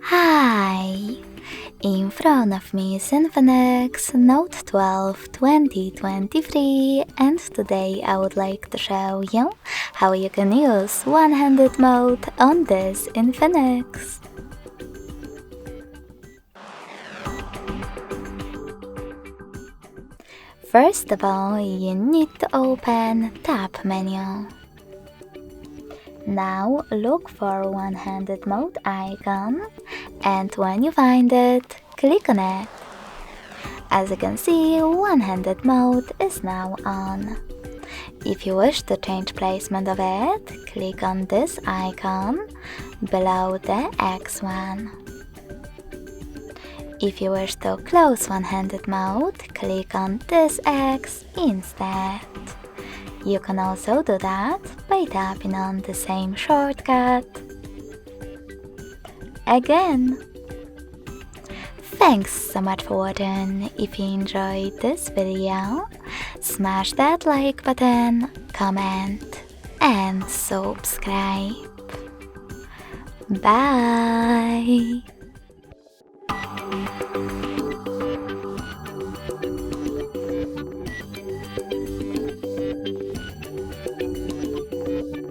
Hi! In front of me is Infinix Note 12 2023, and today I would like to show you how you can use one-handed mode on this Infinix. First of all, you need to open Tab menu. Now look for one-handed mode icon, and when you find it, click on it. As you can see, one-handed mode is now on. If you wish to change placement of it, click on this icon below the X one. If you wish to close one-handed mode, click on this X instead. You can also do that by tapping on the same shortcut again. Thanks so much for watching. If you enjoyed this video, smash that like button, comment and subscribe. Bye!